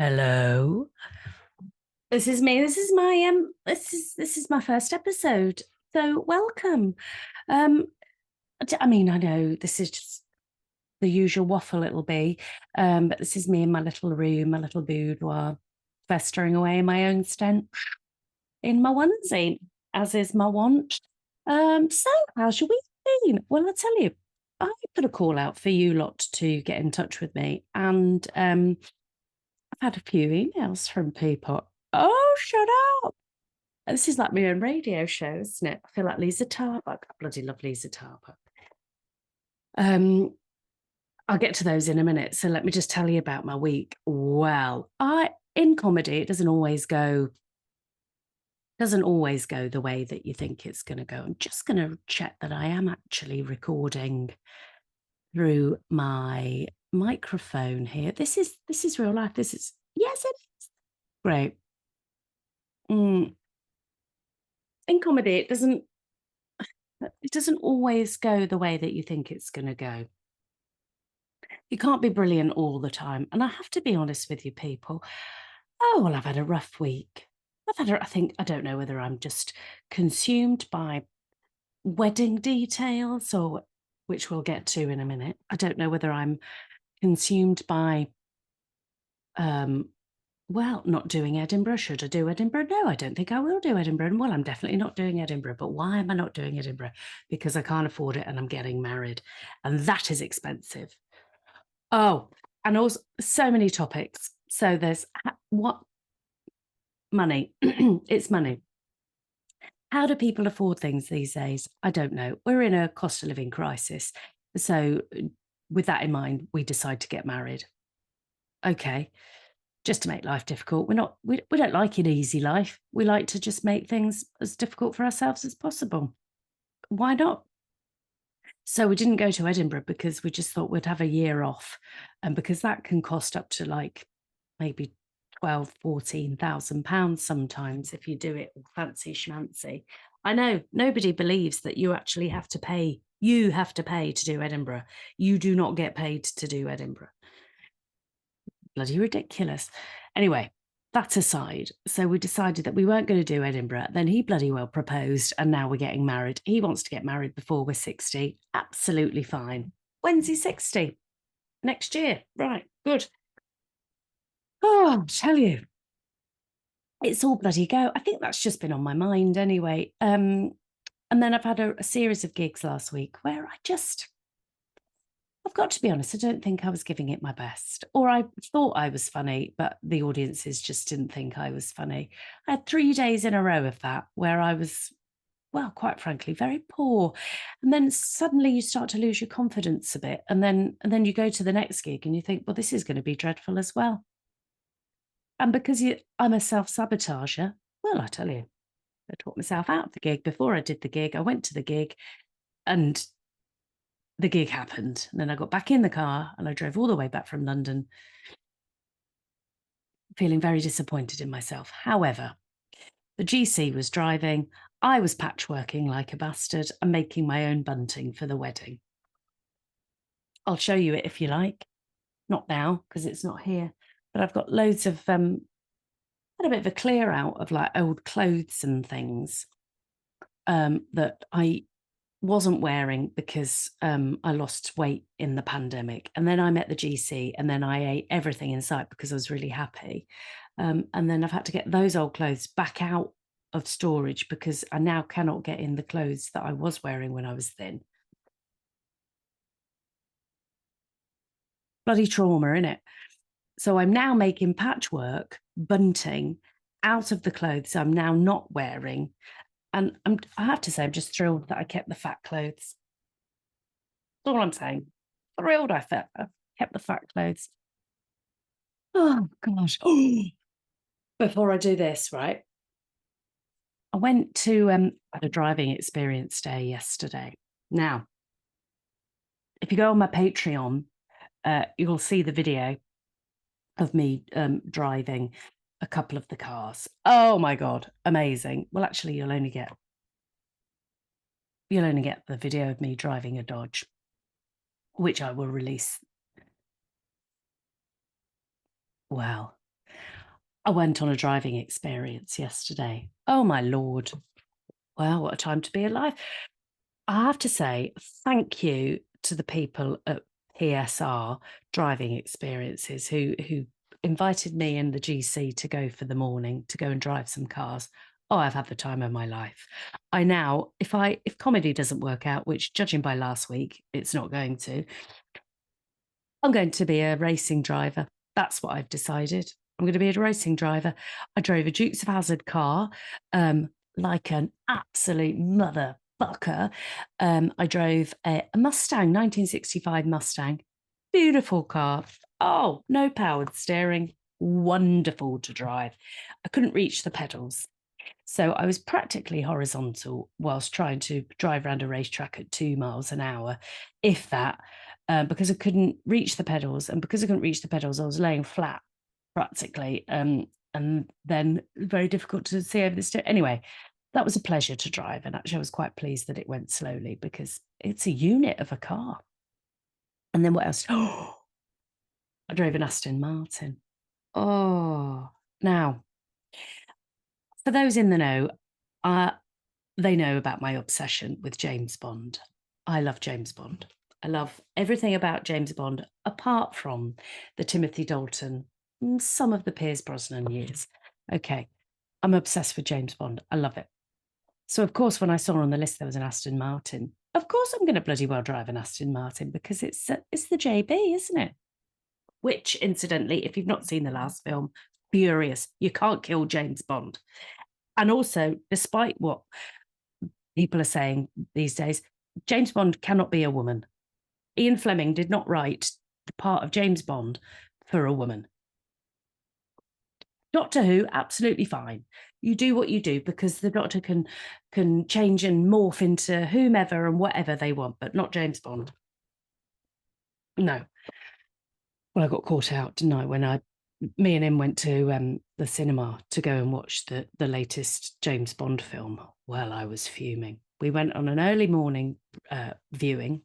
Hello. This is me. This is my first episode. So welcome. Um I mean, I know this is just the usual waffle it'll be. But this is me in my little room, my little boudoir, festering away in my own stench in my onesie, as is my wont. So how's your week been? Well, I'll tell you, I put a call out for you lot to get in touch with me, and I've had a few emails from people. Oh, shut up. This is like my own radio show, isn't it? I feel like Lisa Tarbuck. I bloody love Lisa Tarbuck. Um, I'll get to those in a minute. So let me just tell you about my week. Well, in comedy, it doesn't always go the way that you think it's going to go. I'm just going to check that I am actually recording through my microphone here. This is real life. Yes, it is. Great. In comedy, it doesn't always go the way that you think it's going to go. You can't be brilliant all the time. And I have to be honest with you, people. Oh, well, I've had a rough week. I don't know whether I'm just consumed by wedding details, or which we'll get to in a minute. I don't know whether I'm consumed by, well, not doing Edinburgh. Should I do Edinburgh? No, I don't think I will do Edinburgh. And well, I'm definitely not doing Edinburgh. But why am I not doing Edinburgh? Because I can't afford it and I'm getting married. And that is expensive. Oh, and also so many topics. So there's what money? It's money. How do people afford things these days? I don't know. We're in a cost of living crisis. So with that in mind, we decide to get married. Okay. Just to make life difficult. We don't like an easy life. We like to just make things as difficult for ourselves as possible. Why not? So we didn't go to Edinburgh because we just thought we'd have a year off, and because that can cost up to like maybe 12, 14,000 pounds sometimes if you do it fancy schmancy. I know nobody believes that you actually have to pay. You have to pay to do Edinburgh. You do not get paid to do Edinburgh. Bloody ridiculous. Anyway, that aside, so we decided that we weren't going to do Edinburgh. Then he bloody well proposed, and now we're getting married. He wants to get married before we're 60. Absolutely fine. When's he 60? Next year. Right, good. Oh, I'll tell you, it's all bloody go. I think that's just been on my mind anyway. And then I've had a series of gigs last week where I've got to be honest, I don't think I was giving it my best. Or I thought I was funny, but the audiences just didn't think I was funny. I had 3 days in a row of that where I was, well, quite frankly, very poor. And then suddenly you start to lose your confidence a bit. And then you go to the next gig and you think, well, this is going to be dreadful as well. And because I'm a self-sabotager, well, I tell you, I taught myself out of the gig before I did the gig. I went to the gig and the gig happened. And then I got back in the car and I drove all the way back from London, feeling very disappointed in myself. However, the GC was driving. I was patchworking like a bastard and making my own bunting for the wedding. I'll show you it if you like. Not now, because it's not here. But I've got loads of, had a bit of a clear out of like old clothes and things that I wasn't wearing because I lost weight in the pandemic. And then I met the GC and then I ate everything in sight because I was really happy. And then I've had to get those old clothes back out of storage because I now cannot get in the clothes that I was wearing when I was thin. Bloody trauma, innit? So I'm now making patchwork, bunting out of the clothes I'm now not wearing. And I have to say, I'm just thrilled that I kept the fat clothes. That's all I'm saying. Thrilled I kept the fat clothes. Oh, gosh. Oh, before I do this, right, I went to had a driving experience day yesterday. Now, if you go on my Patreon, you'll see the video of me driving a couple of the cars. Oh my God, amazing. Well, actually, you'll only get the video of me driving a Dodge, which I will release. Well, I went on a driving experience yesterday. Oh my Lord. Well, what a time to be alive. I have to say thank you to the people at PSR Driving Experiences who invited me and the GC to go for the morning to go and drive some cars. Oh, I've had the time of my life. I now, if comedy doesn't work out, which judging by last week, it's not going to, I'm going to be a racing driver. That's what I've decided. I'm going to be a racing driver. I drove a Dukes of Hazzard car, like an absolute motherfucker. I drove a Mustang, 1965 Mustang. Beautiful car. Oh, no powered steering. Wonderful to drive. I couldn't reach the pedals. So I was practically horizontal whilst trying to drive around a racetrack at 2 miles an hour, if that, because I couldn't reach the pedals. And because I couldn't reach the pedals, I was laying flat practically. And then very difficult to see over the steering. Anyway, that was a pleasure to drive. And actually, I was quite pleased that it went slowly because it's a unit of a car. And then what else? Oh, I drove an Aston Martin. Oh, now, for those in the know, they know about my obsession with James Bond. I love James Bond. I love everything about James Bond, apart from the Timothy Dalton, some of the Pierce Brosnan years. Okay, I'm obsessed with James Bond. I love it. So, of course, when I saw on the list there was an Aston Martin, of course I'm going to bloody well drive an Aston Martin because it's the JB, isn't it? Which, incidentally, if you've not seen the last film, furious. You can't kill James Bond. And also, despite what people are saying these days, James Bond cannot be a woman. Ian Fleming did not write the part of James Bond for a woman. Doctor Who, absolutely fine. You do what you do because the Doctor can change and morph into whomever and whatever they want, but not James Bond. No. Well, I got caught out, didn't I, when me and him went to the cinema to go and watch the latest James Bond film. Well, I was fuming. We went on an early morning viewing.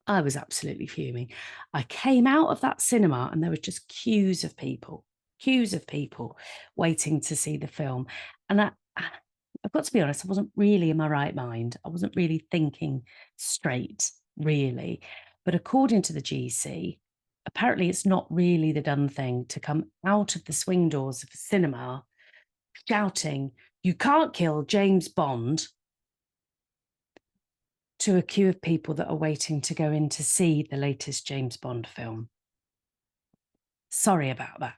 I was absolutely fuming. I came out of that cinema and there were just queues of people waiting to see the film. And I've got to be honest, I wasn't really in my right mind. I wasn't really thinking straight, really. But according to the GC, apparently it's not really the done thing to come out of the swing doors of a cinema shouting, "You can't kill James Bond," to a queue of people that are waiting to go in to see the latest James Bond film. Sorry about that,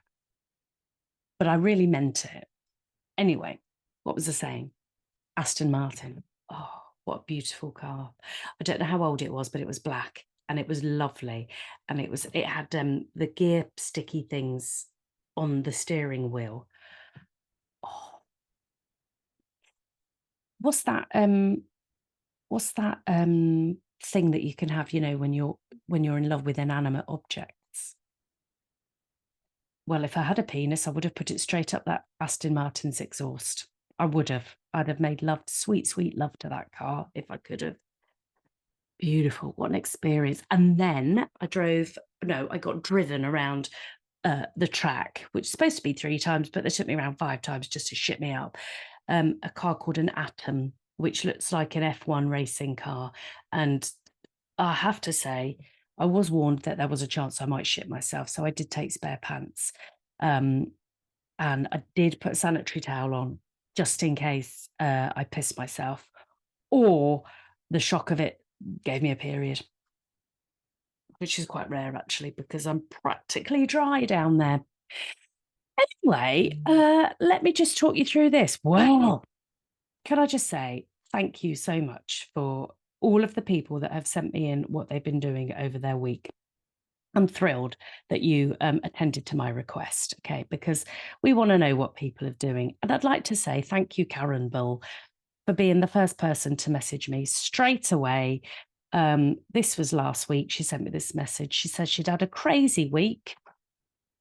but I really meant it. Anyway, what was I saying? Aston Martin. Oh, what a beautiful car. I don't know how old it was, but it was black and it was lovely. And it had the gear sticky things on the steering wheel. Oh, what's that thing that you can have, when you're in love with inanimate objects? Well, if I had a penis, I would have put it straight up that Aston Martin's exhaust. I would have. I'd have made love, sweet, sweet love to that car if I could have. Beautiful. What an experience. And then I got driven around the track, which is supposed to be 3 times, but they took me around 5 times just to ship me up. A car called an Atom, which looks like an F1 racing car. And I have to say, I was warned that there was a chance I might shit myself. So I did take spare pants. And I did put a sanitary towel on just in case I pissed myself or the shock of it gave me a period, which is quite rare actually, because I'm practically dry down there. Anyway, let me just talk you through this. Well, can I just say thank you so much for all of the people that have sent me in what they've been doing over their week. I'm thrilled that you attended to my request, okay, because we want to know what people are doing. And I'd like to say thank you, Karen Bull, for being the first person to message me straight away. This was last week. She sent me this message. She said she'd had a crazy week.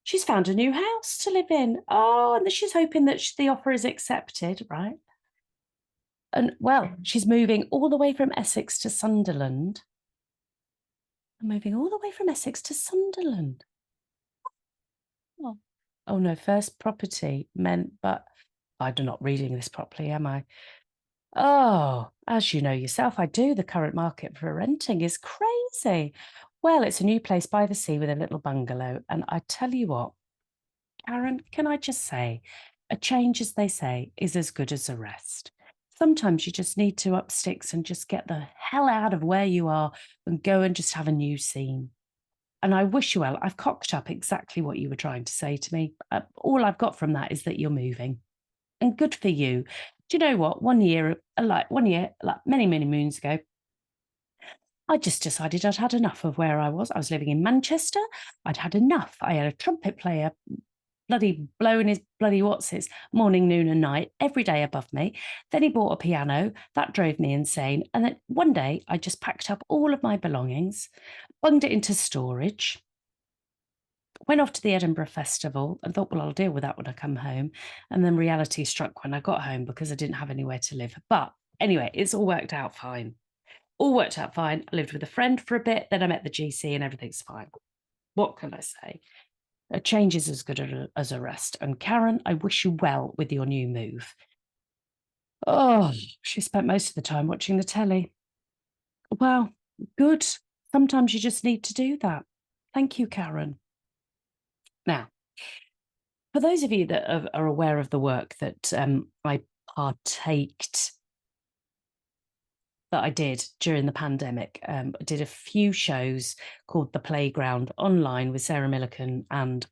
She's found a new house to live in. Oh, and she's hoping that the offer is accepted, right? And well, she's moving all the way from Essex to Sunderland. I'm moving all the way from Essex to Sunderland. Oh, Oh no, first property meant, but I'm not reading this properly, am I? Oh, as you know yourself, I do. The current market for renting is crazy. Well, it's a new place by the sea with a little bungalow. And I tell you what, Karen, can I just say, a change, as they say, is as good as a rest. Sometimes you just need to up sticks and just get the hell out of where you are and go and just have a new scene. And I wish you well. I've cocked up exactly what you were trying to say to me. All I've got from that is that you're moving, and good for you. Do you know what? One year, like many, many moons ago, I just decided I'd had enough of where I was. I was living in Manchester. I'd had enough. I had a trumpet player bloody blowing his bloody what's morning, noon, and night every day above me. Then he bought a piano. That drove me insane. And then one day I just packed up all of my belongings, bunged it into storage, went off to the Edinburgh Festival and thought, well, I'll deal with that when I come home. And then reality struck when I got home because I didn't have anywhere to live. But anyway, it's all worked out fine. All worked out fine. I lived with a friend for a bit, then I met the GC and everything's fine. What can I say? A change is as good as a rest. And Karen, I wish you well with your new move. Oh, she spent most of the time watching the telly. Well, good. Sometimes you just need to do that. Thank you, Karen. Now, for those of you that are aware of the work that I partaked, that I did during the pandemic, I did a few shows called The Playground online with Sarah Millican and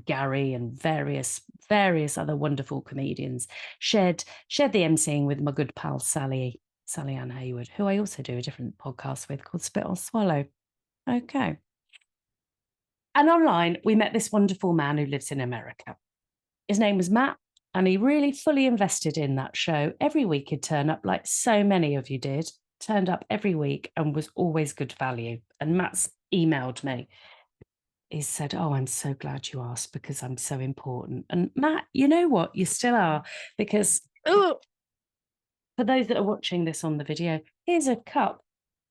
Gary and various other wonderful comedians. Shared the emceeing with my good pal Sally Ann Hayward, who I also do a different podcast with called Spit or Swallow. Okay. And online, we met this wonderful man who lives in America. His name was Matt, and he really fully invested in that show. Every week he'd turn up, like so many of you did, turned up every week and was always good value. And Matt's emailed me. He said, oh, I'm so glad you asked because I'm so important. And Matt, you know what? You still are, because for those that are watching this on the video, here's a cup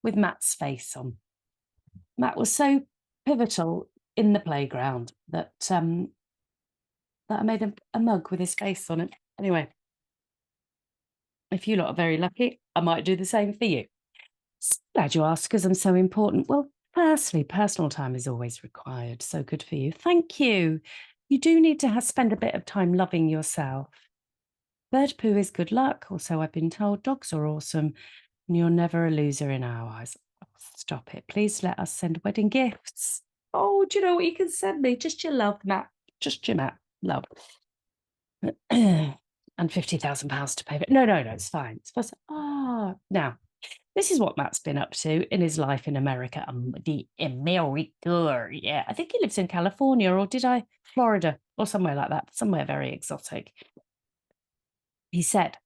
with Matt's face on. Matt was so pivotal in the playground that I made a mug with his face on it. Anyway, if you lot are very lucky, I might do the same for you. Glad you asked because I'm so important. Well, firstly, personal time is always required. So good for you. Thank you. You do need to spend a bit of time loving yourself. Bird poo is good luck. Also, I've been told dogs are awesome and you're never a loser in our eyes. Oh, stop it. Please let us send wedding gifts. Oh, do you know what you can send me? Just your love, Matt. Just your Matt. Love. And £50,000 to pay for it. No, it's fine. It's supposed to, now, this is what Matt's been up to in his life in America. The America, yeah. I think he lives in California, or did I? Florida, or somewhere like that. Somewhere very exotic. He said,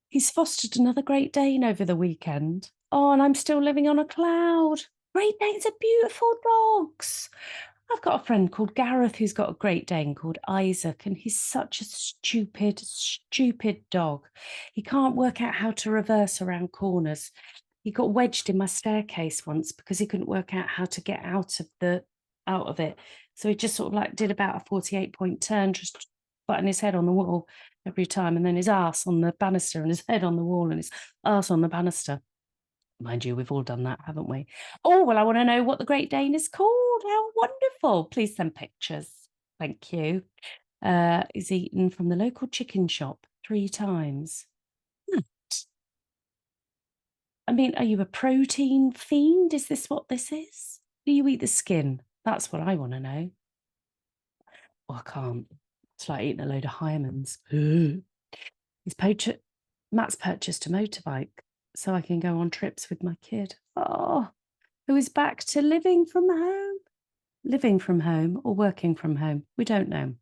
he's fostered another Great Dane over the weekend. Oh, and I'm still living on a cloud. Great Danes are beautiful dogs. I've got a friend called Gareth who's got a Great Dane called Isaac, and he's such a stupid, stupid dog. He can't work out how to reverse around corners. He got wedged in my staircase once because he couldn't work out how to get out of it. So he just sort of like did about a 48-point turn, just butting his head on the wall every time, and then his ass on the banister and his head on the wall and his ass on the banister. Mind you, we've all done that, haven't we? Oh, well, I want to know what the Great Dane is called. How wonderful. Please send pictures. Thank you. Is eaten from the local chicken shop 3 times. I mean, are you a protein fiend? Is this what this is? Do you eat the skin? That's what I want to know. Oh, I can't. It's like eating a load of Hyman's. Matt's purchased a motorbike so I can go on trips with my kid. Oh, who is back to living from home? Living from home or working from home? We don't know.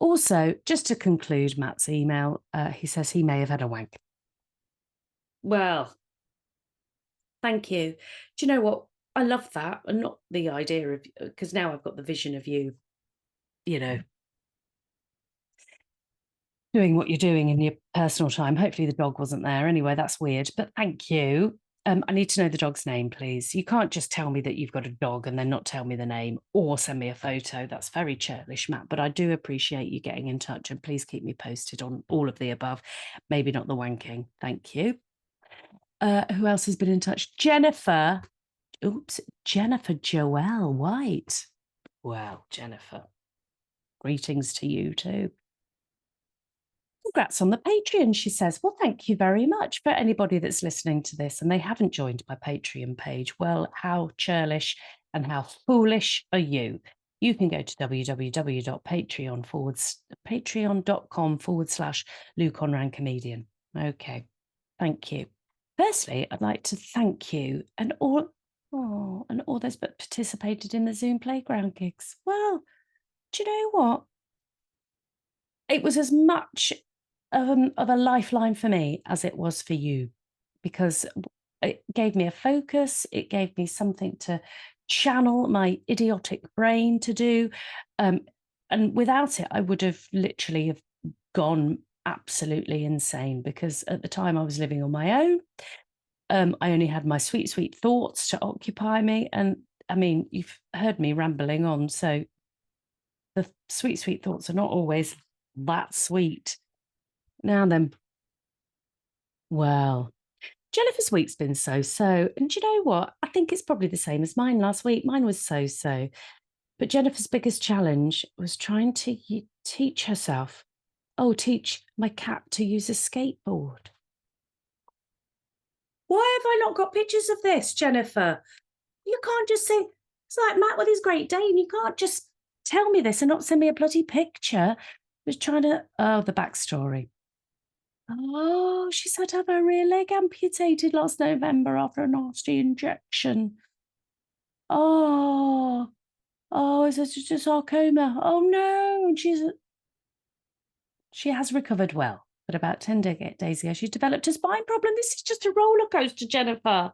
Also, just to conclude Matt's email, he says he may have had a wank. Well, thank you. Do you know what? I love that, and not the idea of, because now I've got the vision of you, doing what you're doing in your personal time. Hopefully the dog wasn't there. Anyway, that's weird, but thank you. I need to know the dog's name, please. You can't just tell me that you've got a dog and then not tell me the name or send me a photo. That's very churlish, Matt, but I do appreciate you getting in touch, and please keep me posted on all of the above. Maybe not the wanking. Thank you. Who else has been in touch? Jennifer. Oops, Jennifer Joelle White. Well, Jennifer, greetings to you too. Congrats on the Patreon, she says. Well, thank you very much. For anybody that's listening to this and they haven't joined my Patreon page, well, how churlish and how foolish are you? You can go to patreon.com/Lou Conran comedian. Okay, thank you. Firstly, I'd like to thank you and all those that participated in the Zoom playground gigs. Well, do you know what? It was as much of a lifeline for me as it was for you, because it gave me a focus. It gave me something to channel my idiotic brain to do. And without it, I would have literally have gone absolutely insane, because at the time I was living on my own. I only had my sweet, sweet thoughts to occupy me. And I mean, you've heard me rambling on. So the sweet, sweet thoughts are not always that sweet. Now then, well, Jennifer's week's been so-so. And do you know what? I think it's probably the same as mine last week. Mine was so-so. But Jennifer's biggest challenge was trying to teach herself, teach my cat to use a skateboard. Why have I not got pictures of this, Jennifer? You can't just say, it's like Matt with his Great Dane. You can't just tell me this and not send me a bloody picture. I was trying to, the backstory. Oh, she's had to have her rear leg amputated last November after a nasty injection. Oh, is it just a sarcoma? Oh no, and she has recovered well, but about 10 days ago, she developed a spine problem. This is just a roller coaster, Jennifer.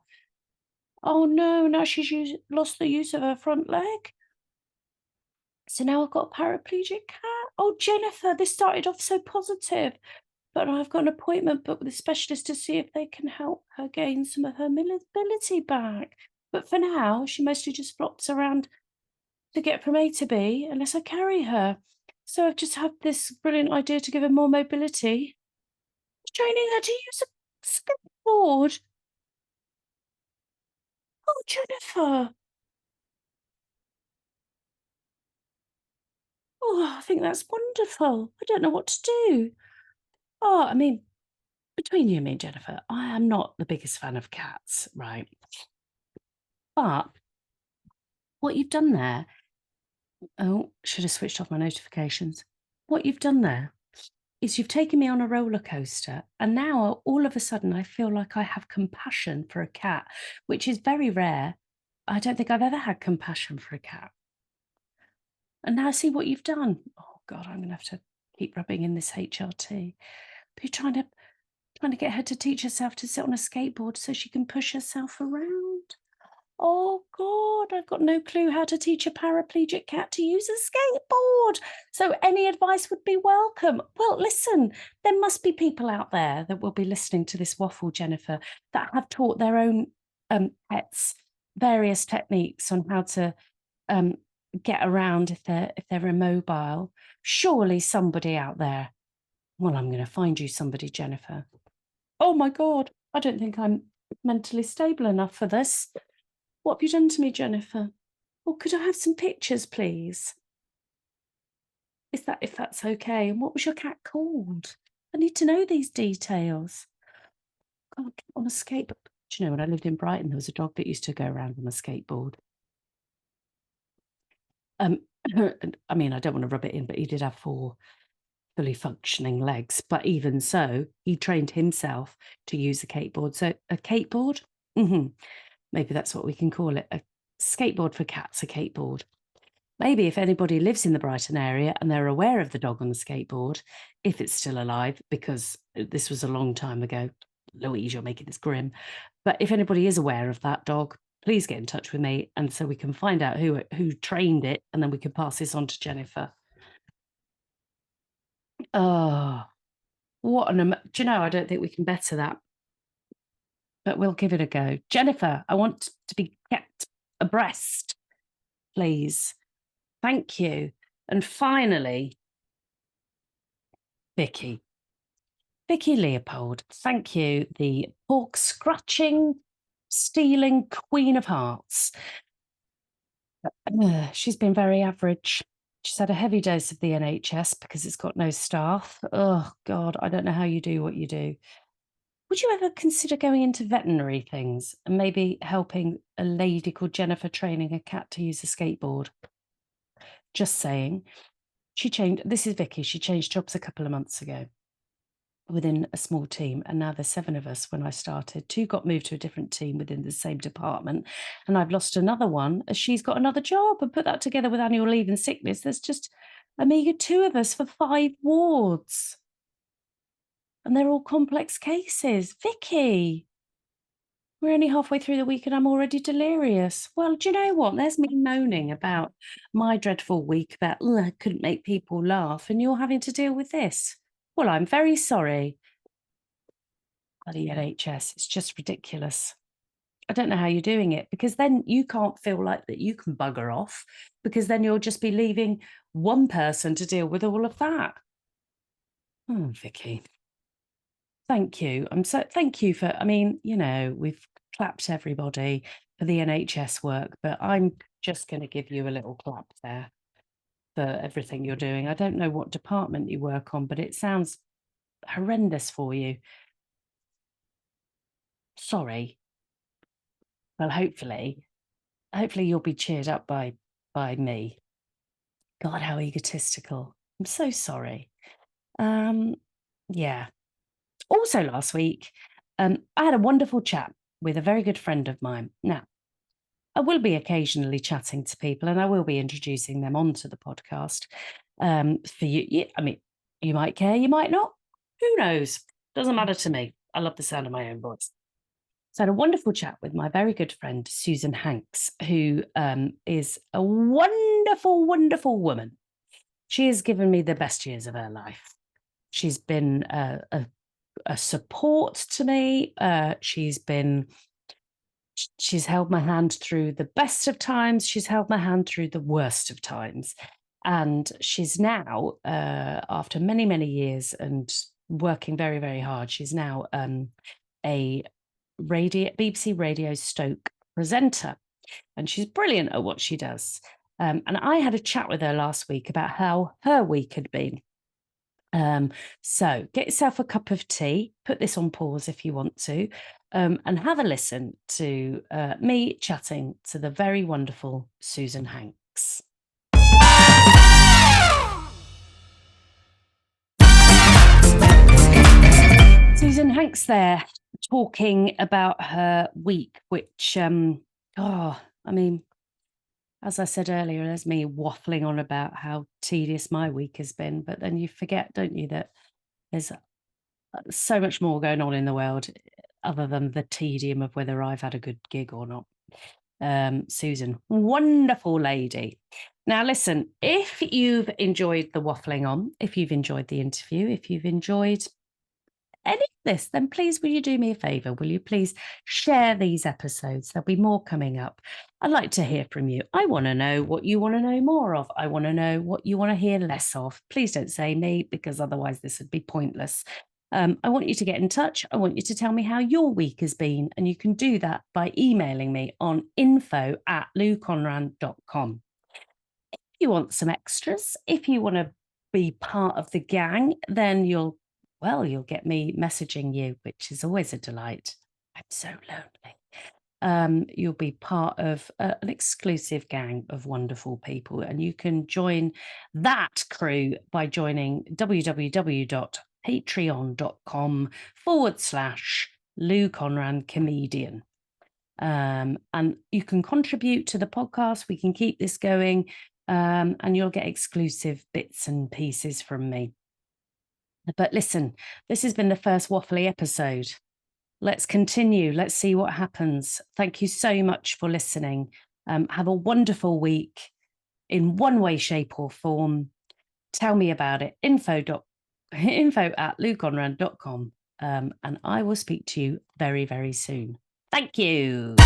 Oh no, now she's lost the use of her front leg. So now I've got a paraplegic cat. Oh, Jennifer, this started off so positive. But I've got an appointment booked with a specialist to see if they can help her gain some of her mobility back. But for now, she mostly just flops around to get from A to B unless I carry her. So I've just had this brilliant idea to give her more mobility. Training her to use a skateboard. Oh, Jennifer. Oh, I think that's wonderful. I don't know what to do. Oh, I mean, between you and me, Jennifer, I am not the biggest fan of cats, right? But what you've done there, should have switched off my notifications. What you've done there is you've taken me on a roller coaster, and now all of a sudden I feel like I have compassion for a cat, which is very rare. I don't think I've ever had compassion for a cat. And now see what you've done. Oh God, I'm gonna have to keep rubbing in this HRT. But you're trying to get her to teach herself to sit on a skateboard so she can push herself around. Oh God, I've got no clue how to teach a paraplegic cat to use a skateboard. So any advice would be welcome. Well, listen, there must be people out there that will be listening to this waffle, Jennifer, that have taught their own pets various techniques on how to get around if they're immobile. Surely somebody out there. Well, I'm going to find you somebody, Jennifer. Oh my God, I don't think I'm mentally stable enough for this. What have you done to me, Jennifer? Oh, could I have some pictures, please? If that's okay. And what was your cat called? I need to know these details. God, on a skateboard. Do you know, when I lived in Brighton, there was a dog that used to go around on a skateboard. I mean, I don't want to rub it in, but he did have 4 fully functioning legs. But even so, he trained himself to use a skateboard. So a skateboard? Maybe that's what we can call it. A skateboard for cats, a skateboard. Maybe if anybody lives in the Brighton area and they're aware of the dog on the skateboard, if it's still alive, because this was a long time ago. Louise, you're making this grim. But if anybody is aware of that dog, please get in touch with me, and so we can find out who trained it, and then we can pass this on to Jennifer. Oh, do you know, I don't think we can better that. but we'll give it a go. Jennifer, I want to be kept abreast, please. Thank you. And finally, Vicky. Vicky Leopold, thank you, the pork scratching, stealing Queen of Hearts. She's been very average. She's had a heavy dose of the NHS because it's got no staff. Oh, God, I don't know how you do what you do. Would you ever consider going into veterinary things and maybe helping a lady called Jennifer training a cat to use a skateboard? Just saying. This is Vicky, she changed jobs a couple of months ago within a small team, and now there's 7 of us. When I started, 2 got moved to a different team within the same department, and I've lost another one as she's got another job. And put that together with annual leave and sickness, there's just a meager 2 of us for 5 wards, and they're all complex cases. Vicky, we're only halfway through the week and I'm already delirious. Well, do you know what? There's me moaning about my dreadful week about, I couldn't make people laugh, and you're having to deal with this. Well, I'm very sorry. Bloody NHS, it's just ridiculous. I don't know how you're doing it, because then you can't feel like that you can bugger off, because then you'll just be leaving one person to deal with all of that. Oh, Vicky. Thank you. Thank you for, I mean, we've clapped everybody for the NHS work, but I'm just going to give you a little clap there for everything you're doing. I don't know what department you work on, but it sounds horrendous for you. Sorry. Well, hopefully you'll be cheered up by me. God, how egotistical. I'm so sorry. Yeah. Also last week, I had a wonderful chat with a very good friend of mine. Now, I will be occasionally chatting to people, and I will be introducing them onto the podcast. For you, I mean, you might care, you might not. Who knows? Doesn't matter to me. I love the sound of my own voice. So I had a wonderful chat with my very good friend, Susan Hanks, who is a wonderful, wonderful woman. She has given me the best years of her life. She's been a support to me. She's held my hand through the best of times. She's held my hand through the worst of times. And she's now, after many, many years and working very, very hard, she's now a BBC Radio Stoke presenter. And she's brilliant at what she does. And I had a chat with her last week about how her week had been. So get yourself a cup of tea, put this on pause if you want to, and have a listen to me chatting to the very wonderful Susan Hanks. Susan Hanks there, talking about her week, which, I mean, as I said earlier, there's me waffling on about how tedious my week has been, but then you forget, don't you, that there's so much more going on in the world other than the tedium of whether I've had a good gig or not. Susan, wonderful lady. Now, listen, if you've enjoyed the waffling on, if you've enjoyed the interview, if you've enjoyed any of this, then please, will you do me a favour? Will you please share these episodes? There'll be more coming up. I'd like to hear from you. I want to know what you want to know more of. I want to know what you want to hear less of. Please don't say me, because otherwise this would be pointless. I want you to get in touch. I want you to tell me how your week has been. And you can do that by emailing me on info@louconran.com. If you want some extras, if you want to be part of the gang, then you'll get me messaging you, which is always a delight. I'm so lonely. You'll be part of an exclusive gang of wonderful people, and you can join that crew by joining www.patreon.com/Lou Conran Comedian. And you can contribute to the podcast. We can keep this going, and you'll get exclusive bits and pieces from me. But listen, this has been the first waffly episode. Let's continue. Let's see what happens. Thank you so much for listening. Have a wonderful week in one way, shape or form. Tell me about it. info@louconran.com. And I will speak to you very, very soon. Thank you.